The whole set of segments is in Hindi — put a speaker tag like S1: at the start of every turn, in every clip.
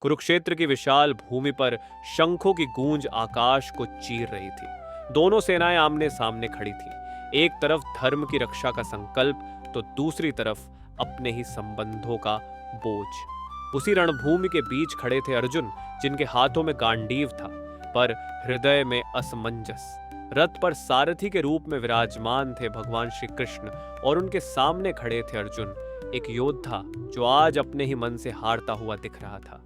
S1: कुरुक्षेत्र की विशाल भूमि पर शंखों की गूंज आकाश को चीर रही थी। दोनों सेनाएं आमने सामने खड़ी थीं। एक तरफ धर्म की रक्षा का संकल्प तो दूसरी तरफ अपने ही संबंधों का बोझ। उसी रणभूमि के बीच खड़े थे अर्जुन, जिनके हाथों में गांडीव था पर हृदय में असमंजस। रथ पर सारथी के रूप में विराजमान थे भगवान श्री कृष्ण और उनके सामने खड़े थे अर्जुन, एक योद्धा जो आज अपने ही मन से हारता हुआ दिख रहा था।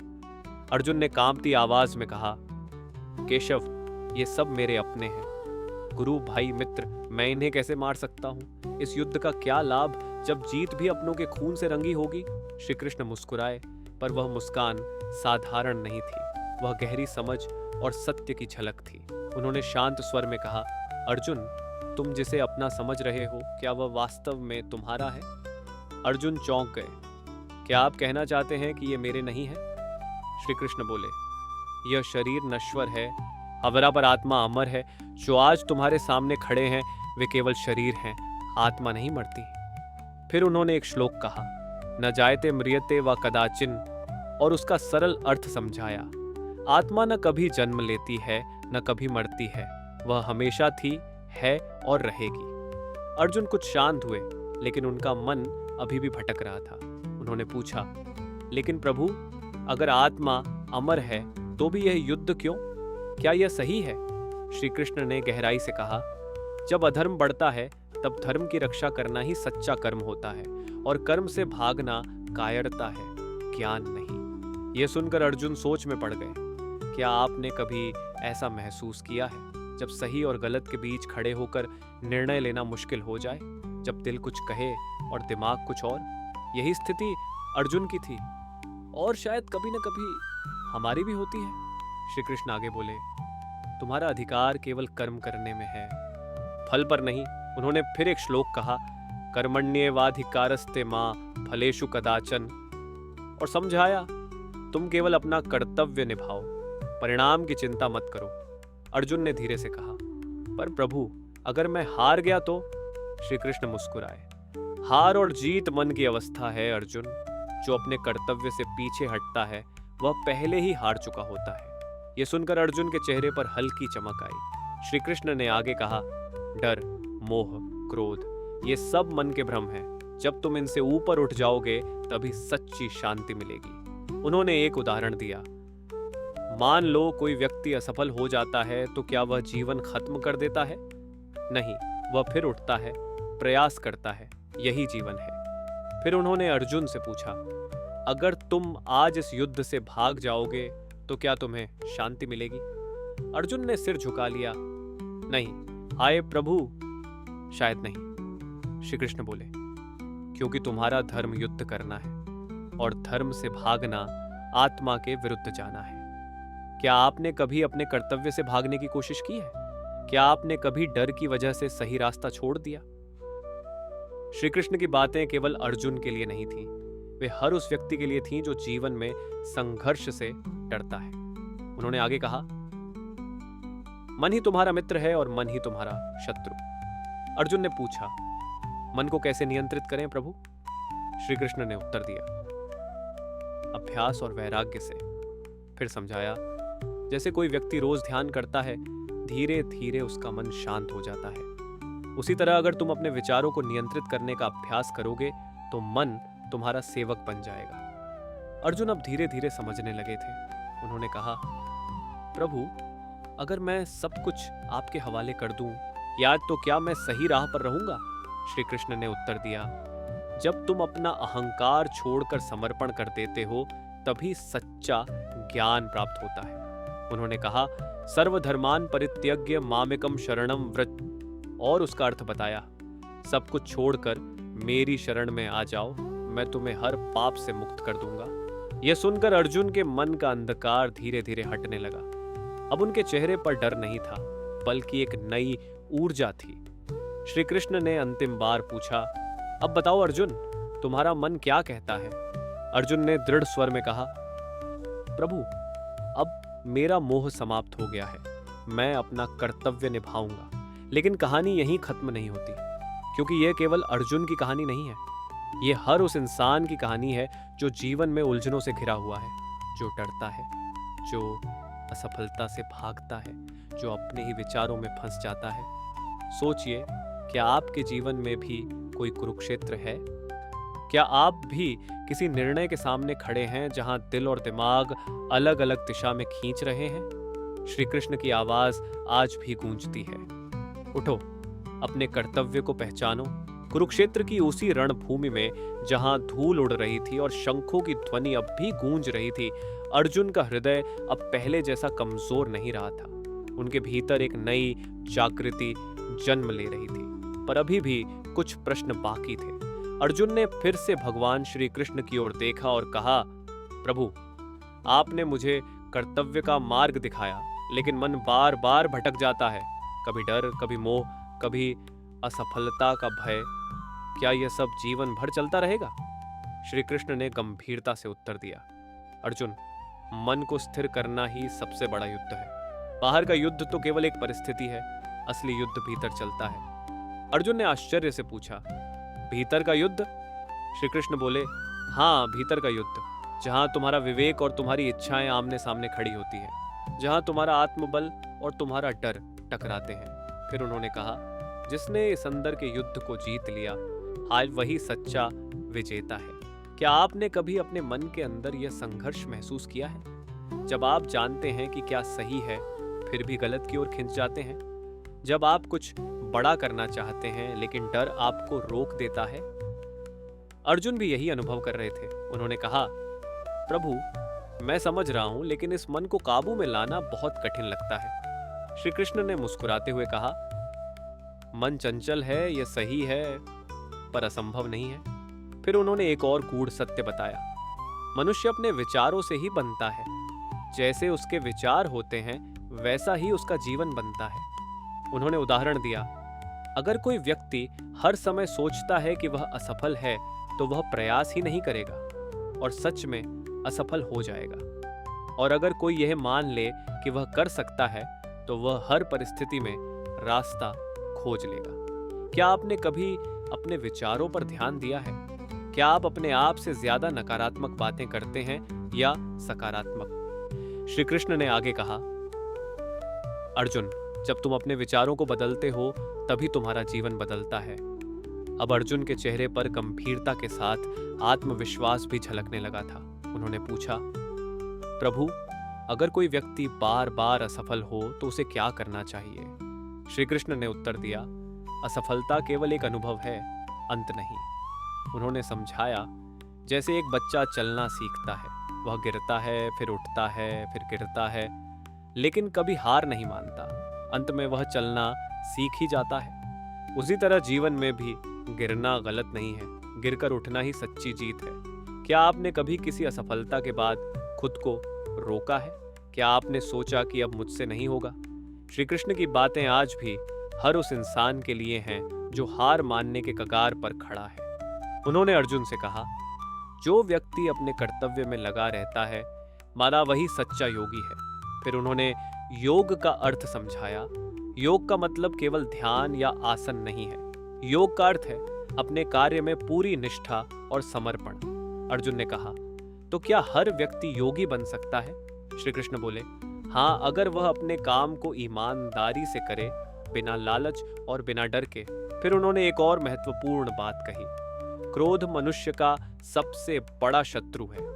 S1: अर्जुन ने कांपती आवाज में कहा, केशव, ये सब मेरे अपने हैं। गुरु, भाई, मित्र, मैं इन्हें कैसे मार सकता हूँ? इस युद्ध का क्या लाभ जब जीत भी अपनों के खून से रंगी होगी? श्री कृष्ण मुस्कुराए, पर वह मुस्कान साधारण नहीं थी, वह गहरी समझ और सत्य की झलक थी। उन्होंने शांत स्वर में कहा, अर्जुन, तुम जिसे अपना समझ रहे हो, क्या वह वास्तव में तुम्हारा है? अर्जुन चौंक गए। क्या आप कहना चाहते हैं कि ये मेरे नहीं है? श्री कृष्ण बोले, यह शरीर नश्वर है, हवरा पर आत्मा अमर है। जो आज तुम्हारे सामने खड़े हैं वे केवल शरीर हैं, आत्मा नहीं मरती। फिर उन्होंने एक श्लोक कहा, न जायते म्रियते व कदाचिन, और उसका सरल अर्थ समझाया। आत्मा न कभी जन्म लेती है न कभी मरती है, वह हमेशा थी, है और रहेगी। अर्जुन कुछ शांत हुए, लेकिन उनका मन अभी भी भटक रहा था। उन्होंने पूछा, लेकिन प्रभु, अगर आत्मा अमर है तो भी यह युद्ध क्यों? क्या यह सही है? श्री कृष्ण ने गहराई से कहा, जब अधर्म बढ़ता है तब धर्म की रक्षा करना ही सच्चा कर्म होता है, और कर्म से भागना कायरता है, ज्ञान नहीं। यह सुनकर अर्जुन सोच में पड़ गए। क्या आपने कभी ऐसा महसूस किया है, जब सही और गलत के बीच खड़े होकर निर्णय लेना मुश्किल हो जाए, जब दिल कुछ कहे और दिमाग कुछ और? यही स्थिति अर्जुन की थी, और शायद कभी न कभी हमारी भी होती है। श्री कृष्ण आगे बोले, तुम्हारा अधिकार केवल कर्म करने में है, फल पर नहीं। उन्होंने फिर एक श्लोक कहा, कर्मण्येवाधिकारस्ते मां फलेषु कदाचन, और समझाया, तुम केवल अपना कर्तव्य निभाओ, परिणाम की चिंता मत करो। अर्जुन ने धीरे से कहा, पर प्रभु, अगर मैं हार गया तो? श्री कृष्ण मुस्कुराए, हार और जीत मन की अवस्था है अर्जुन। जो अपने कर्तव्य से पीछे हटता है वह पहले ही हार चुका होता है। यह सुनकर अर्जुन के चेहरे पर हल्की चमक आई। श्री कृष्ण ने आगे कहा, डर, मोह, क्रोध, ये सब मन के भ्रम हैं। जब तुम इनसे ऊपर उठ जाओगे तभी सच्ची शांति मिलेगी। उन्होंने एक उदाहरण दिया, मान लो कोई व्यक्ति असफल हो जाता है तो क्या वह जीवन खत्म कर देता है? नहीं, वह फिर उठता है, प्रयास करता है, यही जीवन है। फिर उन्होंने अर्जुन से पूछा, अगर तुम आज इस युद्ध से भाग जाओगे तो क्या तुम्हें शांति मिलेगी? अर्जुन ने सिर झुका लिया, नहीं, आए प्रभु, शायद नहीं। श्री कृष्ण बोले, क्योंकि तुम्हारा धर्म युद्ध करना है, और धर्म से भागना आत्मा के विरुद्ध जाना है। क्या आपने कभी अपने कर्तव्य से भागने की कोशिश की है? क्या आपने कभी डर की वजह से सही रास्ता छोड़ दिया? श्री कृष्ण की बातें केवल अर्जुन के लिए नहीं थीं, वे हर उस व्यक्ति के लिए थीं जो जीवन में संघर्ष से डरता है। उन्होंने आगे कहा, मन ही तुम्हारा मित्र है और मन ही तुम्हारा शत्रु। अर्जुन ने पूछा, मन को कैसे नियंत्रित करें प्रभु? श्री कृष्ण ने उत्तर दिया, अभ्यास और वैराग्य से। फिर समझाया, जैसे कोई व्यक्ति रोज ध्यान करता है, धीरे धीरे उसका मन शांत हो जाता है। उसी तरह अगर तुम अपने विचारों को नियंत्रित करने का अभ्यास करोगे तो मन तुम्हारा सेवक बन जाएगा। अर्जुन अब धीरे धीरे समझने लगे थे। उन्होंने कहा, प्रभु, अगर मैं सब कुछ आपके हवाले कर दूं, या तो क्या मैं सही राह पर रहूंगा? श्री कृष्ण ने उत्तर दिया, जब तुम अपना अहंकार छोड़कर समर्पण कर देते हो तभी सच्चा ज्ञान प्राप्त होता है। उन्होंने कहा, सर्वधर्मान परित्यज्य मामेकम शरणम व्रज, और उसका अर्थ बताया, सब कुछ छोड़कर मेरी शरण में आ जाओ, मैं तुम्हें हर पाप से मुक्त कर दूंगा। यह सुनकर अर्जुन के मन का अंधकार धीरे धीरे हटने लगा। अब उनके चेहरे पर डर नहीं था, बल्कि एक नई ऊर्जा थी। श्री कृष्ण ने अंतिम बार पूछा, अब बताओ अर्जुन, तुम्हारा मन क्या कहता है? अर्जुन ने दृढ़ स्वर में कहा, प्रभु, अब मेरा मोह समाप्त हो गया है, मैं अपना कर्तव्य निभाऊंगा। लेकिन कहानी यहीं खत्म नहीं होती, क्योंकि यह केवल अर्जुन की कहानी नहीं है, यह हर उस इंसान की कहानी है जो जीवन में उलझनों से घिरा हुआ है, जो डरता है, जो असफलता से भागता है, जो अपने ही विचारों में फंस जाता है। सोचिए, क्या आपके जीवन में भी कोई कुरुक्षेत्र है? क्या आप भी किसी निर्णय के सामने खड़े हैं जहां दिल और दिमाग अलग अलग दिशा में खींच रहे हैं? श्री कृष्ण की आवाज आज भी गूंजती है, उठो, अपने कर्तव्य को पहचानो। कुरुक्षेत्र की उसी रणभूमि में जहां धूल उड़ रही थी और शंखों की ध्वनि अब भी गूंज रही थी, अर्जुन का हृदय अब पहले जैसा कमजोर नहीं रहा था। उनके भीतर एक नई जागृति जन्म ले रही थी, पर अभी भी कुछ प्रश्न बाकी थे। अर्जुन ने फिर से भगवान श्री कृष्ण की ओर देखा और कहा, प्रभु, आपने मुझे कर्तव्य का मार्ग दिखाया, लेकिन मन बार बार भटक जाता है। कभी डर, कभी मोह, कभी असफलता का भय। क्या यह सब जीवन भर चलता रहेगा? श्री कृष्ण ने गंभीरता से उत्तर दिया, अर्जुन, मन को स्थिर करना ही सबसे बड़ा युद्ध है। बाहर का युद्ध तो केवल एक परिस्थिति है, असली युद्ध भीतर चलता है। अर्जुन ने आश्चर्य से पूछा, भीतर का युद्ध? श्री कृष्ण बोले, हाँ, भीतर का युद्ध, जहां तुम्हारा विवेक और तुम्हारी इच्छाएं आमने सामने खड़ी होती हैं, जहां तुम्हारा आत्मबल और तुम्हारा डर टकराते हैं। फिर उन्होंने कहा, जिसने इस अंदर के युद्ध को जीत लिया, आज वही सच्चा विजेता है। क्या आपने कभी अपने मन के अंदर यह संघर्ष महसूस किया है, जब आप जानते हैं कि क्या सही है फिर भी गलत की ओर खिंच जाते हैं? जब आप कुछ बड़ा करना चाहते हैं लेकिन डर आपको रोक देता है? अर्जुन भी यही अनुभव कर रहे थे। उन्होंने कहा, प्रभु, मैं समझ रहा हूं, लेकिन इस मन को काबू में लाना बहुत कठिन लगता है। श्री कृष्ण ने मुस्कुराते हुए कहा, मन चंचल है, यह सही है, पर असंभव नहीं है। फिर उन्होंने एक और गूढ़ सत्य बताया, मनुष्य अपने विचारों से ही बनता है। जैसे उसके विचार होते हैं, वैसा ही उसका जीवन बनता है। उन्होंने उदाहरण दिया, अगर कोई व्यक्ति हर समय सोचता है कि वह असफल है, तो वह प्रयास ही नहीं करेगा और सच में असफल हो जाएगा। और अगर कोई यह मान ले कि वह कर सकता है, तो वह हर परिस्थिति में रास्ता खोज लेगा। क्या आपने कभी अपने विचारों पर ध्यान दिया है? क्या आप अपने आप से ज्यादा नकारात्मक बातें करते हैं या सकारात्मक? श्री कृष्ण ने आगे कहा, अर्जुन, जब तुम अपने विचारों को बदलते हो, तभी तुम्हारा जीवन बदलता है। अब अर्जुन के चेहरे पर गंभीरता के साथ आत्मविश्वास भी झलकने लगा था। उन्होंने पूछा, प्रभु, अगर कोई व्यक्ति बार बार असफल हो तो उसे क्या करना चाहिए? श्री कृष्ण ने उत्तर दिया, असफलता केवल एक अनुभव है, अंत नहीं। उन्होंने समझाया, जैसे एक बच्चा चलना सीखता है, वह गिरता है, फिर उठता है, फिर गिरता है, लेकिन कभी हार नहीं मानता। अंत में वह चलना सीख ही जाता है। उसी तरह जीवन में भी गिरना गलत नहीं है, गिरकर उठना ही सच्ची जीत है। क्या आपने कभी किसी असफलता के बाद खुद को रोका है? क्या आपने सोचा कि अब मुझसे नहीं होगा? श्री कृष्ण की बातें आज भी हर उस इंसान के लिए हैं जो हार मानने के कगार पर खड़ा है। उन्होंने अर्जुन से कहा, जो व्यक्ति अपने कर्तव्य में लगा रहता है, माना वही सच्चा योगी है। फिर उन्होंने योग का अर्थ समझाया। योग का मतलब केवल ध्यान या आसन नहीं है। योग का अर्थ है अपने कार्य में पूरी निष्ठा और समर्पण। अर्जुन ने कहा, तो क्या हर व्यक्ति योगी बन सकता है? श्री कृष्ण बोले, हाँ, अगर वह अपने काम को ईमानदारी से करे, बिना लालच और बिना डर के। फिर उन्होंने एक और महत्वपूर्ण बात कही, क्रोध मनुष्य का सबसे बड़ा शत्रु है।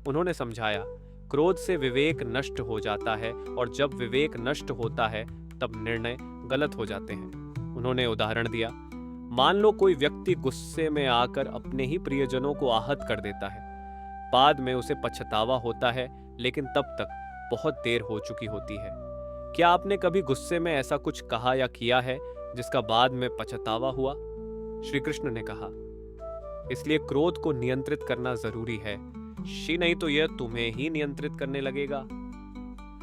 S1: उन्होंने समझाया, क्रोध से विवेक नष्ट हो जाता है और जब विवेक नष्ट होता है तब निर्णय गलत हो जाते हैं। उन्होंने उदाहरण दिया, मान लो कोई व्यक्ति गुस्से में आकर अपने ही प्रियजनों को आहत कर देता है। बाद में उसे पछतावा होता है, लेकिन तब तक बहुत देर हो चुकी होती है। क्या आपने कभी गुस्से में ऐसा कुछ कहा या किया है जिसका बाद में पछतावा हुआ? श्री कृष्ण ने कहा, इसलिए क्रोध को नियंत्रित करना जरूरी है, नहीं तो यह तुम्हें ही नियंत्रित करने लगेगा।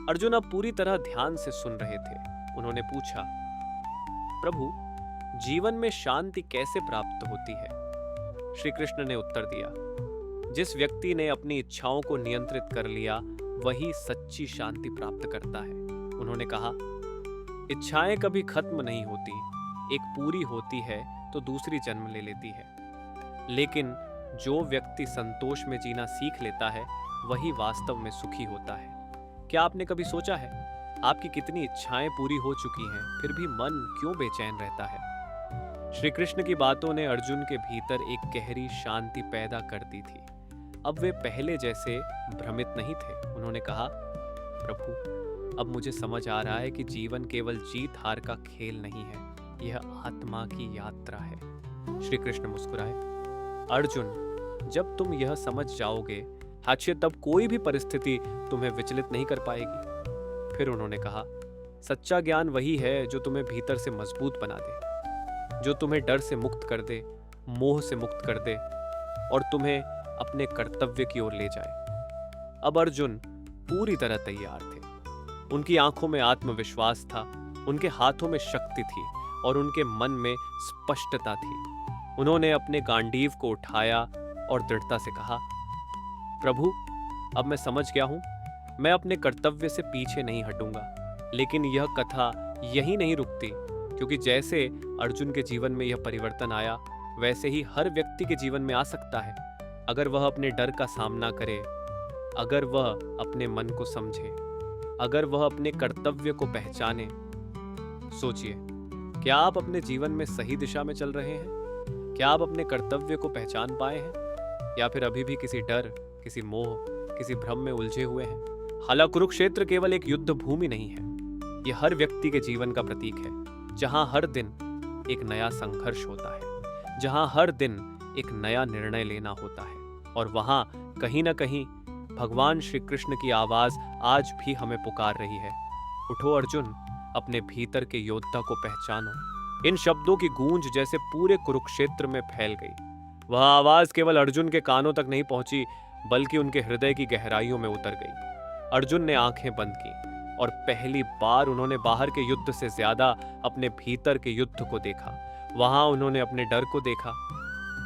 S1: अर्जुन अब पूरी तरह ध्यान से सुन रहे थे। उन्होंने पूछा, प्रभु, जीवन में शांति कैसे प्राप्त होती है? श्री कृष्ण ने उत्तर दिया, जिस व्यक्ति ने अपनी इच्छाओं को नियंत्रित कर लिया, वही सच्ची शांति प्राप्त करता है। उन्होंने कहा, इच्छाएं कभी खत्म नहीं होती, एक पूरी होती है तो दूसरी जन्म ले लेती है। लेकिन जो व्यक्ति संतोष में जीना सीख लेता है, वही वास्तव में सुखी होता है। क्या आपने कभी सोचा है, आपकी कितनी इच्छाएं पूरी हो चुकी हैं, फिर भी मन क्यों बेचैन रहता है? श्री कृष्ण की बातों ने अर्जुन के भीतर एक गहरी शांति पैदा कर दी थी। अब वे पहले जैसे भ्रमित नहीं थे। उन्होंने कहा, प्रभु, अब मुझे समझ आ रहा है कि जीवन केवल जीत हार का खेल नहीं है, यह आत्मा की यात्रा है। श्री कृष्ण मुस्कुराए, अर्जुन, जब तुम यह समझ जाओगे, तब कोई भी परिस्थिति तुम्हें विचलित नहीं कर पाएगी। फिर उन्होंने कहा, सच्चा ज्ञान वही है जो तुम्हें भीतर से मजबूत बना दे, जो तुम्हें डर से मुक्त कर दे, मोह से मुक्त कर दे और तुम्हें अपने कर्तव्य की ओर ले जाए। अब अर्जुन पूरी तरह तैयार थे। उनकी आंखों में आत्मविश्वास था, उनके हाथों में शक्ति थी और उनके मन में स्पष्टता थी। उन्होंने अपने गांडीव को उठाया और दृढ़ता से कहा, प्रभु, अब मैं समझ गया हूं, मैं अपने कर्तव्य से पीछे नहीं हटूंगा। लेकिन यह कथा यहीं नहीं रुकती, क्योंकि जैसे अर्जुन के जीवन में यह परिवर्तन आया, वैसे ही हर व्यक्ति के जीवन में आ सकता है, अगर वह अपने डर का सामना करे, अगर वह अपने मन को समझे, अगर वह अपने कर्तव्य को पहचाने। सोचिए, क्या आप अपने जीवन में सही दिशा में चल रहे हैं? क्या आप अपने कर्तव्य को पहचान पाए हैं, या फिर अभी भी किसी डर, किसी मोह, किसी भ्रम में उलझे हुए हैं? हालांकि कुरुक्षेत्र केवल एक युद्ध भूमि नहीं है, यह हर व्यक्ति के जीवन का प्रतीक है, जहां हर दिन एक नया संघर्ष होता है, जहां हर दिन एक नया निर्णय लेना होता है। और वहां कहीं ना कहीं भगवान श्री कृष्ण की आवाज आज भी हमें पुकार रही है, उठो अर्जुन, अपने भीतर के योद्धा को पहचानो। इन शब्दों की गूंज जैसे पूरे कुरुक्षेत्र में फैल गई। वह आवाज केवल अर्जुन के कानों तक नहीं पहुंची, बल्कि उनके हृदय की गहराइयों में उतर गई। अर्जुन ने आंखें बंद की और पहली बार उन्होंने बाहर के युद्ध से ज्यादा अपने भीतर के युद्ध को देखा। वहां उन्होंने अपने डर को देखा,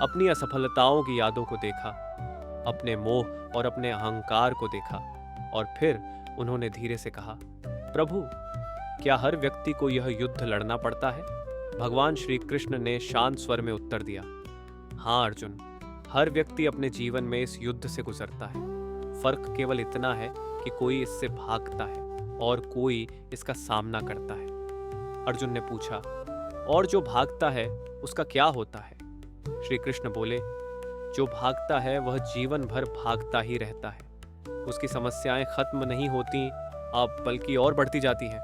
S1: अपनी असफलताओं की यादों को देखा, अपने मोह और अपने अहंकार को देखा। और फिर उन्होंने धीरे से कहा, प्रभु, क्या हर व्यक्ति को यह युद्ध लड़ना पड़ता है? भगवान श्री कृष्ण ने शांत स्वर में उत्तर दिया, हाँ अर्जुन, हर व्यक्ति अपने जीवन में इस युद्ध से गुजरता है। फर्क केवल इतना है कि कोई इससे भागता है और कोई इसका सामना करता है। अर्जुन ने पूछा, और जो भागता है उसका क्या होता है? श्री कृष्ण बोले, जो भागता है वह जीवन भर भागता ही रहता है। उसकी समस्याएं खत्म नहीं होती, अब बल्कि और बढ़ती जाती हैं।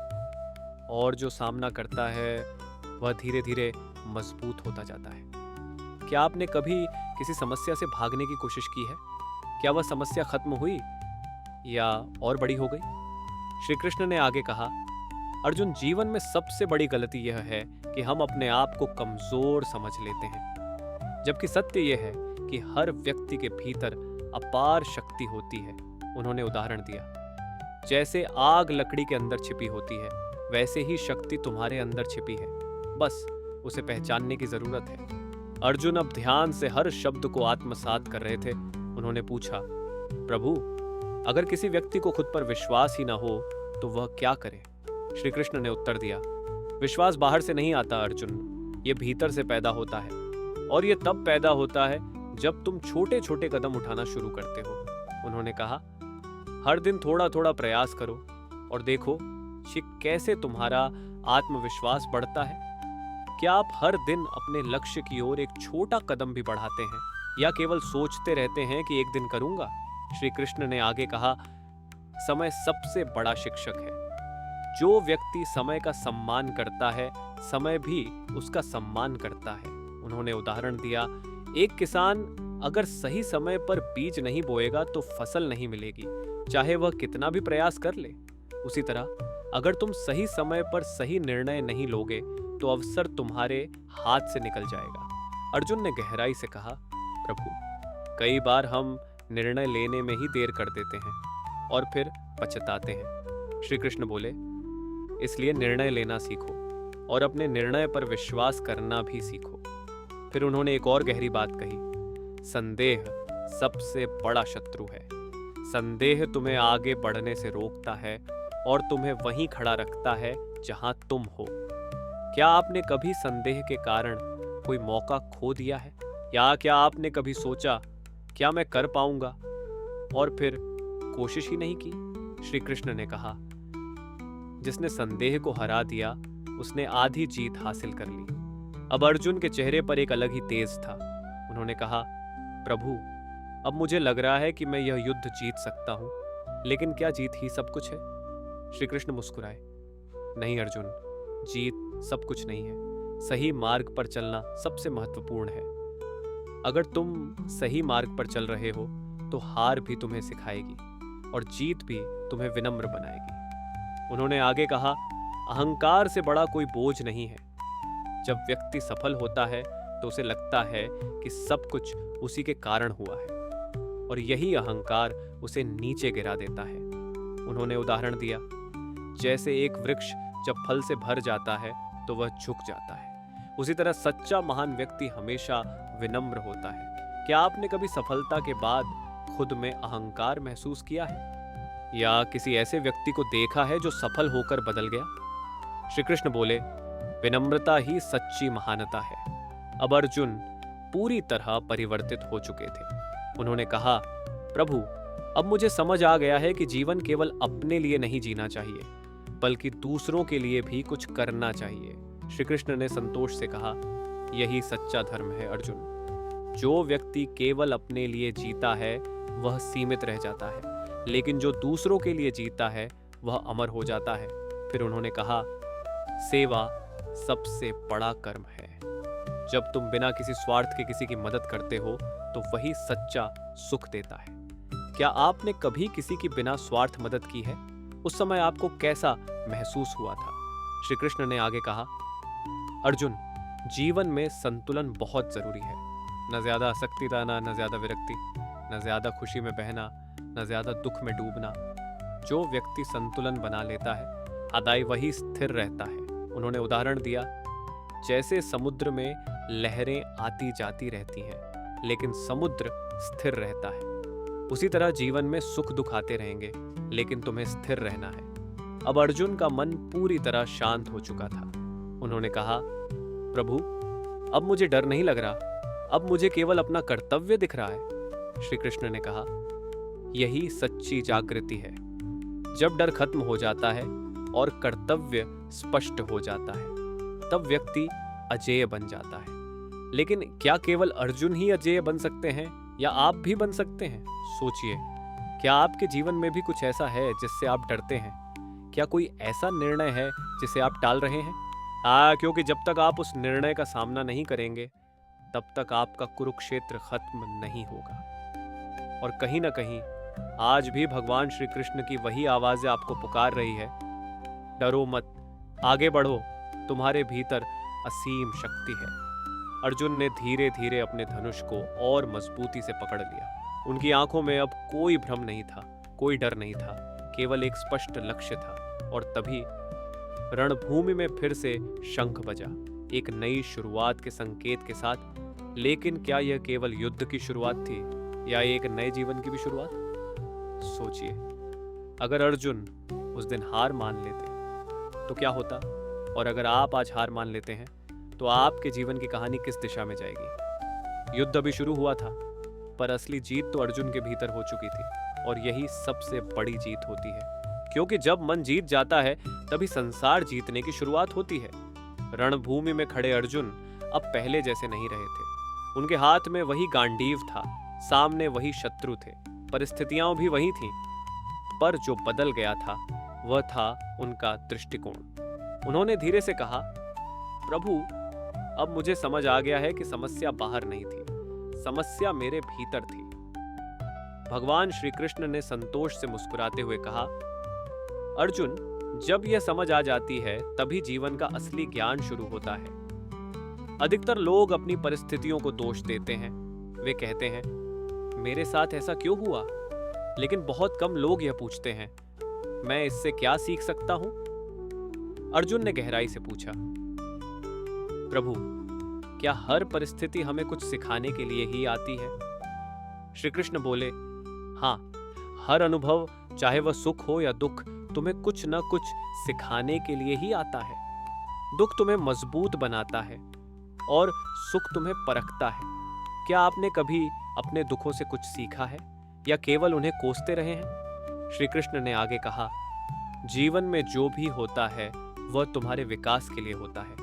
S1: और जो सामना करता है वह धीरे धीरे मजबूत होता जाता है। क्या आपने कभी किसी समस्या से भागने की कोशिश की है? क्या वह समस्या खत्म हुई या और बड़ी हो गई? श्री कृष्ण ने आगे कहा, अर्जुन, जीवन में सबसे बड़ी गलती यह है कि हम अपने आप को कमजोर समझ लेते हैं, जबकि सत्य यह है कि हर व्यक्ति के भीतर अपार शक्ति होती है। उन्होंने उदाहरण दिया, जैसे आग लकड़ी के अंदर छिपी होती है, वैसे ही शक्ति तुम्हारे अंदर छिपी है, बस उसे पहचानने की जरूरत है। अर्जुन अब ध्यान से हर शब्द को आत्मसात कर रहे थे। उन्होंने पूछा, प्रभु, अगर किसी व्यक्ति को खुद पर विश्वास ही ना हो तो वह क्या करे? श्री कृष्ण ने उत्तर दिया, विश्वास बाहर से नहीं आता अर्जुन, ये भीतर से पैदा होता है। और ये तब पैदा होता है जब तुम छोटे छोटे कदम उठाना शुरू करते हो। उन्होंने कहा, हर दिन थोड़ा थोड़ा प्रयास करो और देखो कि कैसे तुम्हारा आत्मविश्वास बढ़ता है। क्या आप हर दिन अपने लक्ष्य की ओर एक छोटा कदम भी बढ़ाते हैं, या केवल सोचते रहते हैं कि एक दिन करूंगा? श्री कृष्ण ने आगे कहा, समय सबसे बड़ा शिक्षक है। जो व्यक्ति समय का सम्मान करता है, समय भी उसका सम्मान करता है। उन्होंने उदाहरण दिया, एक किसान अगर सही समय पर बीज नहीं बोएगा तो फसल नहीं मिलेगी, चाहे वह कितना भी प्रयास कर ले। उसी तरह अगर तुम सही समय पर सही निर्णय नहीं लोगे तो अवसर तुम्हारे हाथ से निकल जाएगा। अर्जुन ने गहराई से कहा, प्रभु, कई बार हम निर्णय लेने में ही देर कर देते हैं और फिर पछताते हैं। श्री कृष्ण बोले, इसलिए निर्णय लेना सीखो और अपने निर्णय पर विश्वास करना भी सीखो। फिर उन्होंने एक और गहरी बात कही, संदेह सबसे बड़ा शत्रु है। संदेह तुम्हें आगे बढ़ने से रोकता है और तुम्हें वहीं खड़ा रखता है जहां तुम हो। क्या आपने कभी संदेह के कारण कोई मौका खो दिया है? या क्या आपने कभी सोचा, क्या मैं कर पाऊंगा? और फिर कोशिश ही नहीं की? श्री कृष्ण ने कहा, जिसने संदेह को हरा दिया उसने आधी जीत हासिल कर ली। अब अर्जुन के चेहरे पर एक अलग ही तेज था। उन्होंने कहा, प्रभु, अब मुझे लग रहा है कि मैं यह युद्ध जीत सकता हूं, लेकिन क्या जीत ही सब कुछ है? श्री कृष्ण मुस्कुराए, नहीं अर्जुन, जीत सब कुछ नहीं है। सही मार्ग पर चलना सबसे महत्वपूर्ण है। अगर तुम सही मार्ग पर चल रहे हो तो हार भी तुम्हें सिखाएगी और जीत भी तुम्हें विनम्र बनाएगी। उन्होंने आगे कहा, अहंकार से बड़ा कोई बोझ नहीं है। जब व्यक्ति सफल होता है तो उसे लगता है कि सब कुछ उसी के कारण हुआ है और यही अहंकार उसे नीचे गिरा देता है। उन्होंने उदाहरण दिया, जैसे एक वृक्ष जब फल से भर जाता है तो वह झुक जाता है, उसी तरह सच्चा महान व्यक्ति हमेशा विनम्र होता है। क्या आपने कभी सफलता के बाद खुद में अहंकार महसूस किया है या किसी ऐसे व्यक्ति को देखा है जो सफल होकर बदल गया? श्री कृष्ण बोले, विनम्रता ही सच्ची महानता है। अब अर्जुन पूरी तरह परिवर्तित हो चुके थे। उन्होंने कहा, प्रभु, अब मुझे समझ आ गया है कि जीवन केवल अपने लिए नहीं जीना चाहिए, बल्कि दूसरों के लिए भी कुछ करना चाहिए। श्री कृष्ण ने संतोष से कहा, यही सच्चा धर्म है अर्जुन। जो व्यक्ति केवल अपने लिए जीता है वह सीमित रह जाता है, लेकिन जो दूसरों के लिए जीता है वह अमर हो जाता है। फिर उन्होंने कहा, सेवा सबसे बड़ा कर्म है। जब तुम बिना किसी स्वार्थ के किसी की मदद करते हो तो वही सच्चा सुख देता है। क्या आपने कभी किसी की बिना स्वार्थ मदद की है? उस समय आपको कैसा महसूस हुआ था? श्री कृष्ण ने आगे कहा, अर्जुन, जीवन में संतुलन बहुत जरूरी है। न ज्यादा आसक्ति दाना, न ज्यादा विरक्ति, न ज्यादा खुशी में बहना, न ज्यादा दुख में डूबना। जो व्यक्ति संतुलन बना लेता है, अदाई वही स्थिर रहता है। उन्होंने उदाहरण दिया, जैसे समुद्र में लहरें आती जाती रहती हैं, लेकिन समुद्र स्थिर रहता है, उसी तरह जीवन में सुख दुख आते रहेंगे, लेकिन तुम्हें स्थिर रहना है। अब अर्जुन का मन पूरी तरह शांत हो चुका था। उन्होंने कहा, प्रभु, अब मुझे डर नहीं लग रहा, अब मुझे केवल अपना कर्तव्य दिख रहा है। श्री कृष्ण ने कहा, यही सच्ची जागृति है। जब डर खत्म हो जाता है और कर्तव्य स्पष्ट हो जाता है, तब व्यक्ति अजेय बन जाता है। लेकिन क्या केवल अर्जुन ही अजेय बन सकते हैं या आप भी बन सकते हैं? सोचिए, क्या आपके जीवन में भी कुछ ऐसा है जिससे आप डरते हैं? क्या कोई ऐसा निर्णय है जिसे आप टाल रहे हैं? क्योंकि जब तक आप उस निर्णय का सामना नहीं करेंगे, तब तक आपका कुरुक्षेत्र खत्म नहीं होगा। और कहीं ना कहीं आज भी भगवान श्री कृष्ण की वही आवाजें आपको पुकार रही है, डरो मत, आगे बढ़ो, तुम्हारे भीतर असीम शक्ति है। अर्जुन ने धीरे धीरे अपने धनुष को और मजबूती से पकड़ लिया। उनकी आंखों में अब कोई भ्रम नहीं था, कोई डर नहीं था, केवल एक स्पष्ट लक्ष्य था। और तभी रणभूमि में फिर से शंख बजा, एक नई शुरुआत के संकेत के साथ। लेकिन क्या यह केवल युद्ध की शुरुआत थी या एक नए जीवन की भी शुरुआत? सोचिए, अगर अर्जुन उस दिन हार मान लेते तो क्या होता? और अगर आप आज हार मान लेते हैं तो आपके जीवन की कहानी किस दिशा में जाएगी? युद्ध अभी शुरू हुआ था, पर असली जीत तो अर्जुन के भीतर हो चुकी थी और यही सबसे बड़ी जीत होती है, क्योंकि जब मन जीत जाता है तभी संसार जीतने की शुरुआत होती है। रणभूमि में खड़े अर्जुन अब पहले जैसे नहीं रहे थे। उनके हाथ में वही गांडीव था, सामने वही शत्रु थे, परिस्थितियां भी वही थीं, पर जो बदल गया था वह था उनका दृष्टिकोण। उन्होंने धीरे से कहा, प्रभु, अब मुझे समझ आ गया है कि समस्या बाहर नहीं थी, समस्या मेरे भीतर थी। भगवान श्री कृष्ण ने संतोष से मुस्कुराते हुए कहा, अर्जुन, जब यह समझ आ जाती है तभी जीवन का असली ज्ञान शुरू होता है। अधिकतर लोग अपनी परिस्थितियों को दोष देते हैं। वे कहते हैं, मेरे साथ ऐसा क्यों हुआ? लेकिन बहुत कम लोग यह पूछते हैं, मैं इससे क्या सीख सकता हूं? अर्जुन ने गहराई से पूछा, प्रभु, क्या हर परिस्थिति हमें कुछ सिखाने के लिए ही आती है? श्री कृष्ण बोले, हाँ, हर अनुभव, चाहे वह सुख हो या दुख, तुम्हें कुछ न कुछ सिखाने के लिए ही आता है। दुख तुम्हें मजबूत बनाता है और सुख तुम्हें परखता है। क्या आपने कभी अपने दुखों से कुछ सीखा है या केवल उन्हें कोसते रहे हैं? श्री कृष्ण ने आगे कहा, जीवन में जो भी होता है वह तुम्हारे विकास के लिए होता है,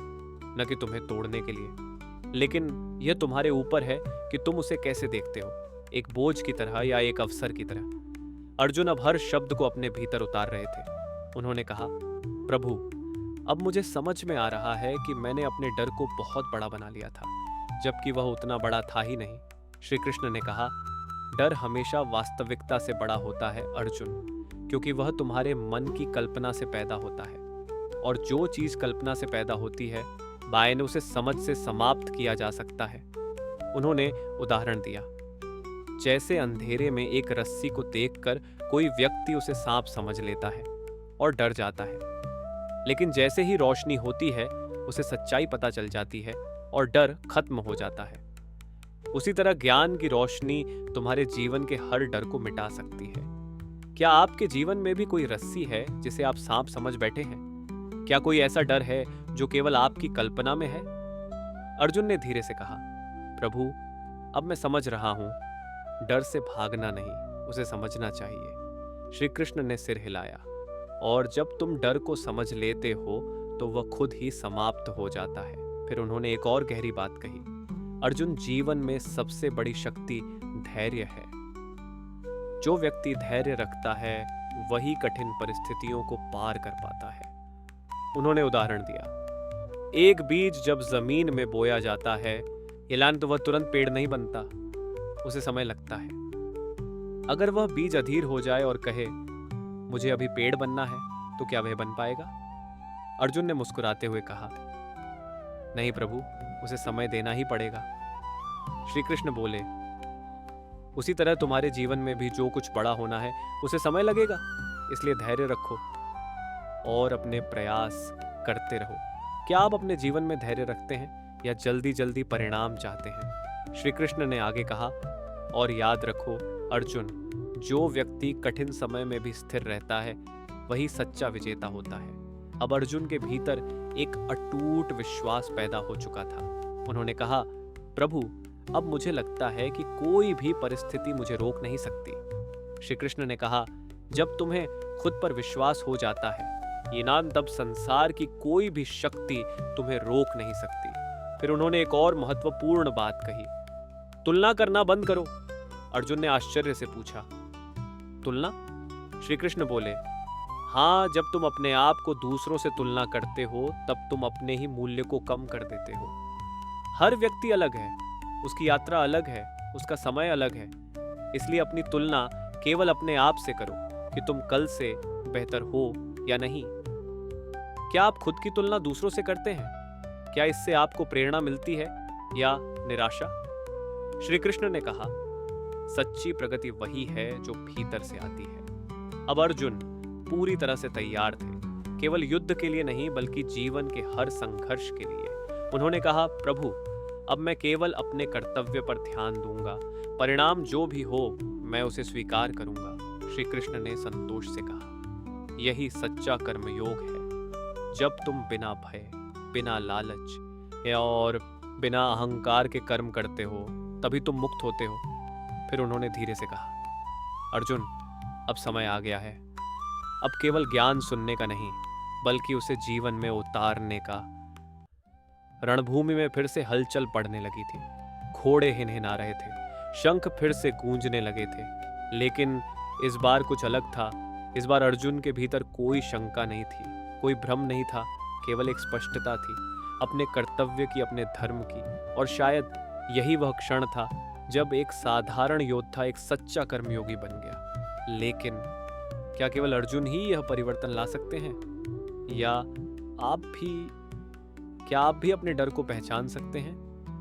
S1: न कि तुम्हें तोड़ने के लिए। लेकिन यह तुम्हारे ऊपर है कि तुम उसे कैसे देखते हो, एक बोझ की तरह या एक अवसर की तरह। अर्जुन अब हर शब्द को अपने भीतर उतार रहे थे। उन्होंने कहा, प्रभु, अब मुझे समझ में आ रहा है कि मैंने अपने डर को बहुत बड़ा बना लिया था, जबकि वह उतना बड़ा था ही नहीं। श्री कृष्ण ने कहा, डर हमेशा वास्तविकता से बड़ा होता है अर्जुन, क्योंकि वह तुम्हारे मन की कल्पना से पैदा होता है, और जो चीज कल्पना से पैदा होती है बायने उसे समझ से समाप्त किया जा सकता है। उन्होंने उदाहरण दिया, जैसे अंधेरे में एक रस्सी को देखकर कोई व्यक्ति उसे सांप समझ लेता है और डर जाता है, लेकिन जैसे ही रोशनी होती है उसे सच्चाई पता चल जाती है और डर खत्म हो जाता है। उसी तरह ज्ञान की रोशनी तुम्हारे जीवन के हर डर को मिटा सकती है। क्या आपके जीवन में भी कोई रस्सी है जिसे आप सांप समझ बैठे हैं? क्या कोई ऐसा डर है जो केवल आपकी कल्पना में है? अर्जुन ने धीरे से कहा, प्रभु, अब मैं समझ रहा हूं, डर से भागना नहीं, उसे समझना चाहिए। श्री कृष्ण ने सिर हिलाया, और जब तुम डर को समझ लेते हो तो वह खुद ही समाप्त हो जाता है। फिर उन्होंने एक और गहरी बात कही, अर्जुन, जीवन में सबसे बड़ी शक्ति धैर्य है। जो व्यक्ति धैर्य रखता है वही कठिन परिस्थितियों को पार कर पाता है। उन्होंने उदाहरण दिया, एक बीज जब जमीन में बोया जाता है, ऐलान तो वह तुरंत पेड़ नहीं बनता, उसे समय लगता है। अगर वह बीज अधीर हो जाए और कहे मुझे अभी पेड़ बनना है, तो क्या वह बन पाएगा? अर्जुन ने मुस्कुराते हुए कहा, नहीं प्रभु, उसे समय देना ही पड़ेगा। श्री कृष्ण बोले, उसी तरह तुम्हारे जीवन में भी जो कुछ बड़ा होना है उसे समय लगेगा, इसलिए धैर्य रखो और अपने प्रयास करते रहो। क्या आप अपने जीवन में धैर्य रखते हैं या जल्दी जल्दी परिणाम चाहते हैं? श्री कृष्ण ने आगे कहा, और याद रखो अर्जुन, जो व्यक्ति कठिन समय में भी स्थिर रहता है वही सच्चा विजेता होता है। अब अर्जुन के भीतर एक अटूट विश्वास पैदा हो चुका था। उन्होंने कहा, प्रभु, अब मुझे लगता है कि कोई भी परिस्थिति मुझे रोक नहीं सकती। श्री कृष्ण ने कहा, जब तुम्हें खुद पर विश्वास हो जाता है ईनान, तब संसार की कोई भी शक्ति तुम्हें रोक नहीं सकती। फिर उन्होंने एक और महत्वपूर्ण बात कही, तुलना करना बंद करो। अर्जुन ने आश्चर्य से पूछा, तुलना? श्री कृष्ण बोले, हाँ, जब तुम अपने आप को दूसरों से तुलना करते हो तब तुम अपने ही मूल्य को कम कर देते हो। हर व्यक्ति अलग है, उसकी यात्रा अलग है, उसका समय अलग है, इसलिए अपनी तुलना केवल अपने आप से करो कि तुम कल से बेहतर हो या नहीं। क्या आप खुद की तुलना दूसरों से करते हैं? क्या इससे आपको प्रेरणा मिलती है या निराशा? श्री कृष्ण ने कहा, सच्ची प्रगति वही है जो भीतर से आती है। अब अर्जुन पूरी तरह से तैयार थे, केवल युद्ध के लिए नहीं बल्कि जीवन के हर संघर्ष के लिए। उन्होंने कहा, प्रभु, अब मैं केवल अपने कर्तव्य पर ध्यान दूंगा, परिणाम जो भी हो मैं उसे स्वीकार करूंगा। श्री कृष्ण ने संतोष से कहा, यही सच्चा कर्मयोग है। जब तुम बिना भय, बिना लालच और बिना अहंकार के कर्म करते हो तभी तुम मुक्त होते हो। फिर उन्होंने धीरे से कहा, अर्जुन, अब समय आ गया है। अब केवल ज्ञान सुनने का नहीं बल्कि उसे जीवन में उतारने का। रणभूमि में फिर से हलचल पड़ने लगी थी, घोड़े हिनहिना रहे थे, शंख फिर से गूंजने लगे थे। लेकिन इस बार कुछ अलग था। इस बार अर्जुन के भीतर कोई शंका नहीं थी, कोई भ्रम नहीं था, केवल एक स्पष्टता थी, अपने कर्तव्य की, अपने धर्म की। और शायद यही वह क्षण था जब एक साधारण योद्धा एक सच्चा कर्मयोगी बन गया। लेकिन क्या केवल अर्जुन ही यह परिवर्तन ला सकते हैं, या क्या आप भी अपने डर को पहचान सकते हैं?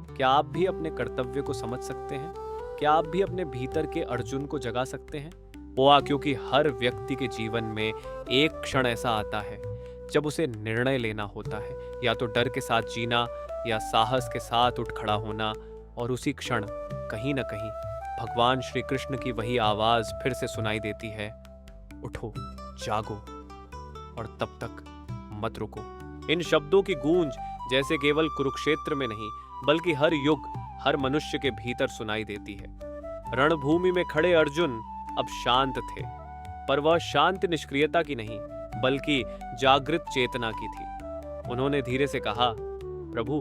S1: क्या आप भी अपने कर्तव्य को समझ सकते हैं? क्या आप भी अपने भीतर के अर्जुन को जगा सकते हैं? क्योंकि हर व्यक्ति के जीवन में एक क्षण ऐसा आता है जब उसे निर्णय लेना होता है, या तो डर के साथ जीना या साहस के साथ उठ खड़ा होना। और उसी क्षण कहीं न कहीं भगवान श्री कृष्ण की वही आवाज फिर से सुनाई देती है, उठो, जागो और तब तक मत रुको। इन शब्दों की गूंज जैसे केवल कुरुक्षेत्र में नहीं बल्कि हर युग, हर मनुष्य के भीतर सुनाई देती है। रणभूमि में खड़े अर्जुन अब शांत थे, पर वह शांत निष्क्रियता की नहीं बल्कि जागृत चेतना की थी। उन्होंने धीरे से कहा, प्रभु,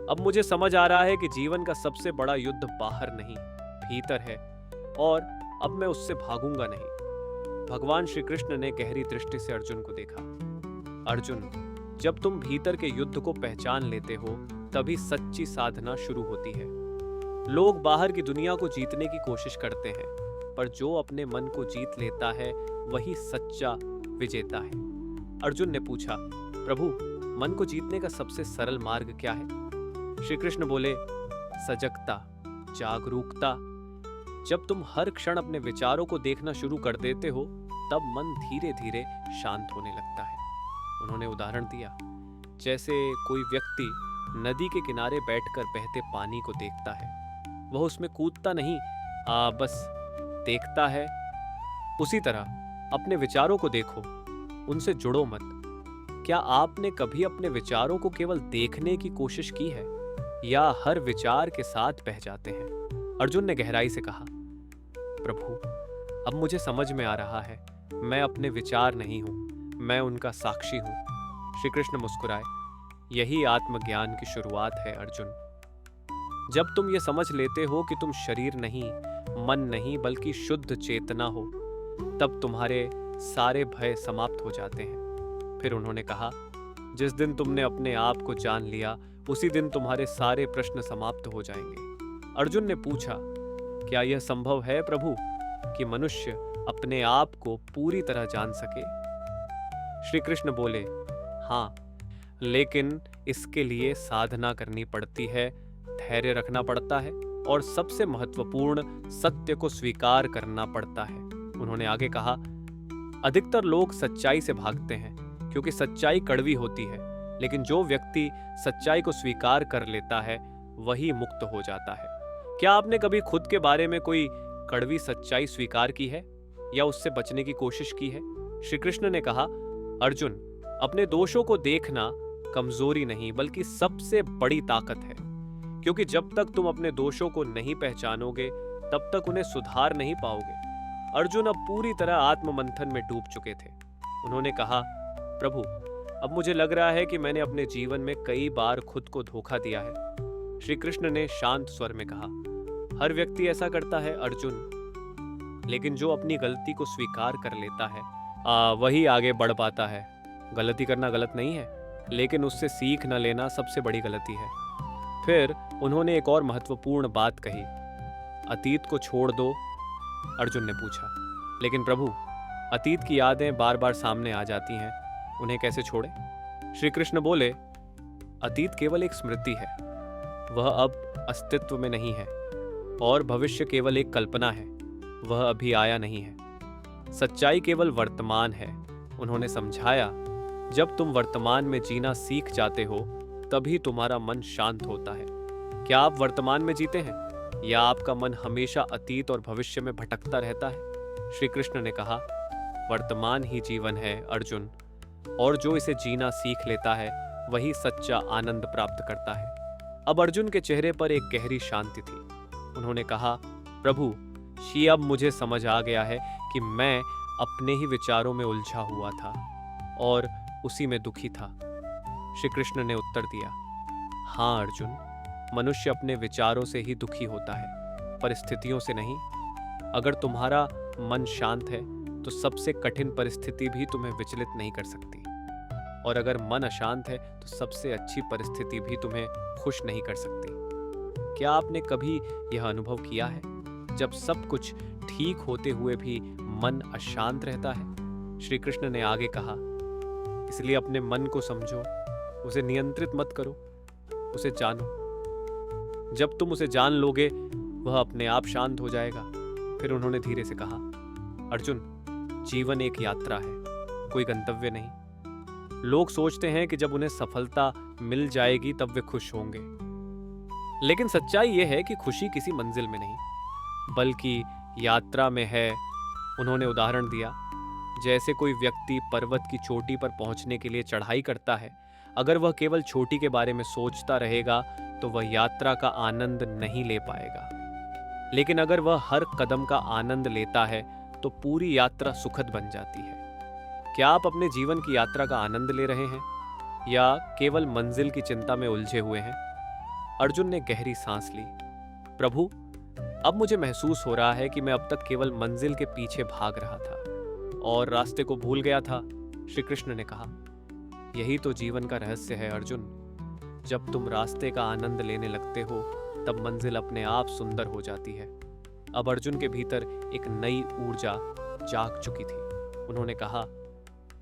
S1: अब मुझे समझ आ रहा है कि जीवन का सबसे बड़ा युद्ध बाहर नहीं, भीतर है, और अब मैं उससे भागूंगा नहीं। भगवान श्री कृष्ण ने गहरी दृष्टि से अर्जुन को देखा। अर्जुन, जब तुम भीतर के युद्ध को पहचान लेते हो तभी सच्ची साधना शुरू होती है। लोग बाहर की दुनिया को जीतने की कोशिश करते हैं, पर जो अपने मन को जीत लेता है वही सच्चा विजेता है। अर्जुन ने पूछा, प्रभु, मन को जीतने का सबसे सरल मार्ग क्या है? श्री कृष्ण बोले, सजगता, जागरूकता। जब तुम हर क्षण अपने विचारों को देखना शुरू कर देते हो तब मन धीरे धीरे शांत होने लगता है। उन्होंने उदाहरण दिया, जैसे कोई व्यक्ति नदी के किनारे बैठकर बहते पानी को देखता है। वह उसमें कूदता नहीं, बस देखता है। उसी तरह अपने विचारों को देखो, उनसे जुड़ो मत। क्या आपने कभी अपने विचारों को केवल देखने की कोशिश की है या हर विचार के साथ बह जाते हैं? अर्जुन ने गहराई से कहा, प्रभु, अब मुझे समझ में आ रहा है, मैं अपने विचार नहीं हूं, मैं उनका साक्षी हूं। श्री कृष्ण मुस्कुराए, यही आत्मज्ञान की शुरुआत है अर्जुन। जब तुम ये समझ लेते हो कि तुम शरीर नहीं, मन नहीं, बल्कि शुद्ध चेतना हो, तब तुम्हारे सारे भय समाप्त हो जाते हैं। फिर उन्होंने कहा, जिस दिन तुमने अपने आप को जान लिया उसी दिन तुम्हारे सारे प्रश्न समाप्त हो जाएंगे। अर्जुन ने पूछा, क्या यह संभव है प्रभु कि मनुष्य अपने आप को पूरी तरह जान सके? श्री कृष्ण बोले, हाँ, लेकिन इसके लिए साधना करनी पड़ती है, धैर्य रखना पड़ता है और सबसे महत्वपूर्ण सत्य को स्वीकार करना पड़ता है। उन्होंने आगे कहा, अधिकतर लोग सच्चाई से भागते हैं क्योंकि सच्चाई कड़वी होती है, लेकिन जो व्यक्ति सच्चाई को स्वीकार कर लेता है वही मुक्त हो जाता है। क्या आपने कभी खुद के बारे में कोई कड़वी सच्चाई स्वीकार की है या उससे बचने की कोशिश की है? श्री कृष्ण ने कहा, अर्जुन, अपने दोषों को देखना कमजोरी नहीं बल्कि सबसे बड़ी ताकत है, क्योंकि जब तक तुम अपने दोषों को नहीं पहचानोगे तब तक उन्हें सुधार नहीं पाओगे। अर्जुन अब पूरी तरह आत्ममंथन में डूब चुके थे। उन्होंने कहा, प्रभु, अब मुझे लग रहा है कि मैंने अपने जीवन में कई बार खुद को धोखा दिया है। श्री कृष्ण ने शांत स्वर में कहा, हर व्यक्ति ऐसा करता है अर्जुन, लेकिन जो अपनी गलती को स्वीकार कर लेता है वही आगे बढ़ पाता है। गलती करना गलत नहीं है, लेकिन उससे सीख न लेना सबसे बड़ी गलती है। फिर उन्होंने एक और महत्वपूर्ण बात कही, अतीत को छोड़ दो। अर्जुन ने पूछा, लेकिन प्रभु, अतीत की यादें बार बार सामने आ जाती हैं, उन्हें कैसे छोड़ें? श्री कृष्ण बोले, अतीत केवल एक स्मृति है, वह अब अस्तित्व में नहीं है, और भविष्य केवल एक कल्पना है, वह अभी आया नहीं है। सच्चाई केवल वर्तमान है। उन्होंने समझाया, जब तुम वर्तमान में जीना सीख जाते हो तभी तुम्हारा मन शांत होता है। क्या आप वर्तमान में जीते हैं या आपका मन हमेशा अतीत और भविष्य में भटकता रहता है? श्री कृष्ण ने कहा, वर्तमान ही जीवन है अर्जुन, और जो इसे जीना सीख लेता है वही सच्चा आनंद प्राप्त करता है। अब अर्जुन के चेहरे पर एक गहरी शांति थी। उन्होंने कहा, प्रभु, अब मुझे समझ आ गया है कि मैं अपने ही विचारों में उलझा हुआ था और उसी में दुखी था। श्री कृष्ण ने उत्तर दिया, हाँ अर्जुन, मनुष्य अपने विचारों से ही दुखी होता है, परिस्थितियों से नहीं। अगर तुम्हारा मन शांत है तो सबसे कठिन परिस्थिति भी तुम्हें विचलित नहीं कर सकती, और अगर मन अशांत है तो सबसे अच्छी परिस्थिति भी तुम्हें खुश नहीं कर सकती। क्या आपने कभी यह अनुभव किया है, जब सब कुछ ठीक होते हुए भी मन अशांत रहता है? श्री कृष्ण ने आगे कहा, इसलिए अपने मन को समझो, उसे नियंत्रित मत करो, उसे जानो। जब तुम उसे जान लोगे वह अपने आप शांत हो जाएगा। फिर उन्होंने धीरे से कहा, अर्जुन, जीवन एक यात्रा है, कोई गंतव्य नहीं। लोग सोचते हैं कि जब उन्हें सफलता मिल जाएगी तब वे खुश होंगे, लेकिन सच्चाई यह है कि खुशी किसी मंजिल में नहीं बल्कि यात्रा में है। उन्होंने उदाहरण दिया, जैसे कोई व्यक्ति पर्वत की चोटी पर पहुंचने के लिए चढ़ाई करता है। अगर वह केवल चोटी के बारे में सोचता रहेगा तो वह यात्रा का आनंद नहीं ले पाएगा, लेकिन अगर वह हर कदम का आनंद लेता है तो पूरी यात्रा सुखद बन जाती है। क्या आप अपने जीवन की यात्रा का आनंद ले रहे हैं या केवल मंजिल की चिंता में उलझे हुए हैं? अर्जुन ने गहरी सांस ली। प्रभु, अब मुझे महसूस हो रहा है कि मैं अब तक केवल मंजिल के पीछे भाग रहा था और रास्ते को भूल गया था। श्री कृष्ण ने कहा, यही तो जीवन का रहस्य है अर्जुन। जब तुम रास्ते का आनंद लेने लगते हो तब मंजिल अपने आप सुंदर हो जाती है। अब अर्जुन के भीतर एक नई ऊर्जा जाग चुकी थी। उन्होंने कहा,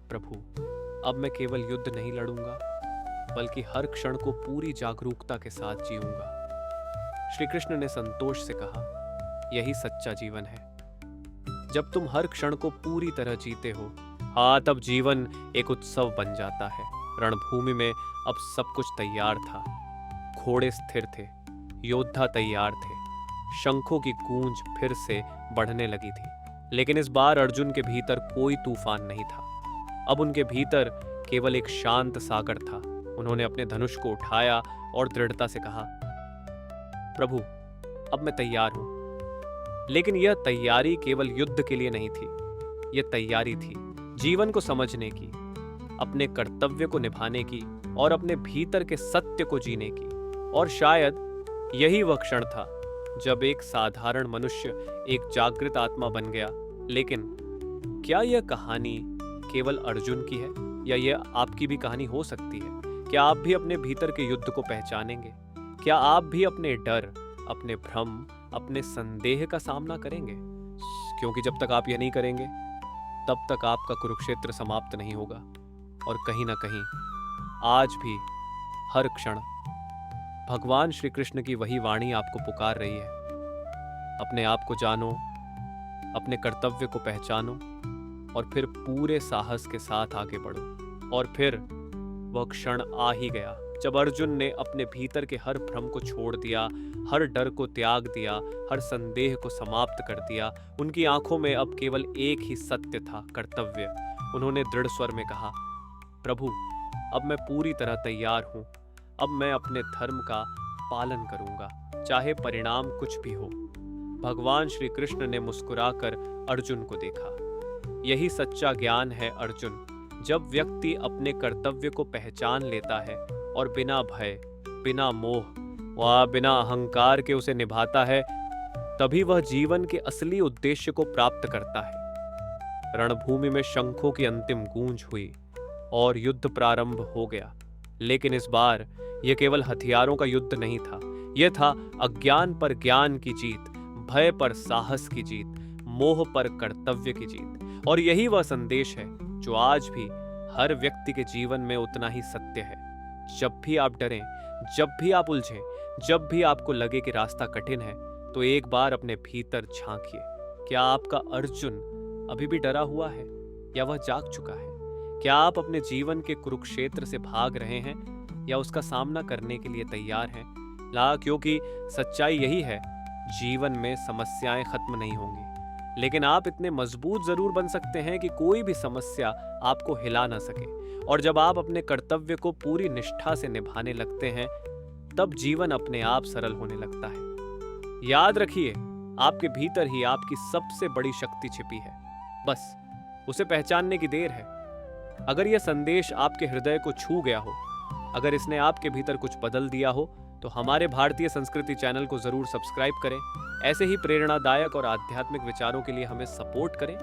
S1: प्रभु, अब मैं केवल युद्ध नहीं लड़ूंगा बल्कि हर क्षण को पूरी जागरूकता के साथ जीऊंगा। श्री कृष्ण ने संतोष से कहा, यही सच्चा जीवन है। जब तुम हर क्षण को पूरी तरह जीते हो, तब जीवन एक उत्सव बन जाता है। रणभूमि में अब सब कुछ तैयार था। घोड़े स्थिर थे, योद्धा तैयार थे, शंखों की गूंज फिर से बढ़ने लगी थी। लेकिन इस बार अर्जुन के भीतर कोई तूफान नहीं था। अब उनके भीतर केवल एक शांत सागर था। उन्होंने अपने धनुष को उठाया और दृढ़ता से कहा, प्रभु, अब मैं तैयार हूं। लेकिन यह तैयारी केवल युद्ध के लिए नहीं थी। यह तैयारी थी जीवन को समझने की, अपने कर्तव्य को निभाने की और अपने भीतर के सत्य को जीने की। और शायद यही वह क्षण था जब एक साधारण मनुष्य एक जागृत आत्मा बन गया। लेकिन क्या यह कहानी केवल अर्जुन की है या यह आपकी भी कहानी हो सकती है? क्या आप भी अपने भीतर के युद्ध को पहचानेंगे? क्या आप भी अपने डर, अपने भ्रम, अपने संदेह का सामना करेंगे? क्योंकि जब तक आप यह नहीं करेंगे तब तक आपका कुरुक्षेत्र समाप्त नहीं होगा। और कहीं ना कहीं आज भी हर क्षण भगवान श्री कृष्ण की वही वाणी आपको पुकार रही है, अपने आप को जानो, अपने कर्तव्य को पहचानो और फिर पूरे साहस के साथ आगे बढ़ो। और फिर वह क्षण आ ही गया जब अर्जुन ने अपने भीतर के हर भ्रम को छोड़ दिया, हर डर को त्याग दिया, हर संदेह को समाप्त कर दिया। उनकी आंखों में अब केवल एक ही सत्य था, कर्तव्य। उन्होंने दृढ़ स्वर में कहा, प्रभु, अब मैं पूरी तरह तैयार हूं। अब मैं अपने धर्म का पालन करूंगा, चाहे परिणाम कुछ भी हो। भगवान श्री कृष्ण ने मुस्कुराकर अर्जुन को देखा। यही सच्चा ज्ञान है अर्जुन। जब व्यक्ति अपने कर्तव्य को पहचान लेता है और बिना भय, बिना मोह व बिना अहंकार के उसे निभाता है, तभी वह जीवन के असली उद्देश्य को प्राप्त करता है। रणभूमि में शंखों की अंतिम गूंज हुई और युद्ध प्रारंभ हो गया। लेकिन इस बार यह केवल हथियारों का युद्ध नहीं था। यह था अज्ञान पर ज्ञान की जीत, भय पर साहस की जीत, मोह पर कर्तव्य की जीत। और यही वह संदेश है जो आज भी हर व्यक्ति के जीवन में उतना ही सत्य है। जब भी आप डरें, जब भी आप उलझें, जब भी आपको लगे कि रास्ता कठिन है, तो एक बार अपने भीतर झांकिए। क्या आपका अर्जुन अभी भी डरा हुआ है या वह जाग चुका है? क्या आप अपने जीवन के कुरुक्षेत्र से भाग रहे हैं या उसका सामना करने के लिए तैयार हैं? क्योंकि सच्चाई यही है, जीवन में समस्याएं खत्म नहीं होंगी, लेकिन आप इतने मजबूत जरूर बन सकते हैं कि कोई भी समस्या आपको हिला ना सके। और जब आप अपने कर्तव्य को पूरी निष्ठा से निभाने लगते हैं, तब जीवन अपने आप सरल होने लगता है। याद रखिए, आपके भीतर ही आपकी सबसे बड़ी शक्ति छिपी है। बस उसे पहचानने की देर है। अगर यह संदेश आपके हृदय को छू गया हो, अगर इसने आपके भीतर कुछ बदल दिया हो, तो हमारे भारतीय संस्कृति चैनल को जरूर सब्सक्राइब करें। ऐसे ही प्रेरणादायक और आध्यात्मिक विचारों के लिए हमें सपोर्ट करें।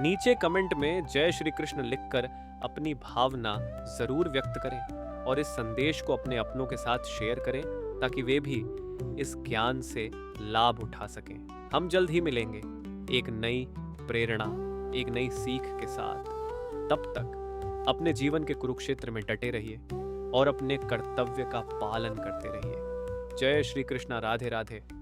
S1: नीचे कमेंट में जय श्री कृष्ण लिखकर अपनी भावना जरूर व्यक्त करें और इस संदेश को अपने अपनों के साथ शेयर करें ताकि वे भी इस ज्ञान से लाभ उठा सकें। हम जल्द ही मिलेंगे एक नई प्रेरणा, एक नई सीख के साथ। तब तक अपने जीवन के कुरुक्षेत्र में डटे रहिए और अपने कर्तव्य का पालन करते रहिए। जय श्री कृष्ण। राधे राधे।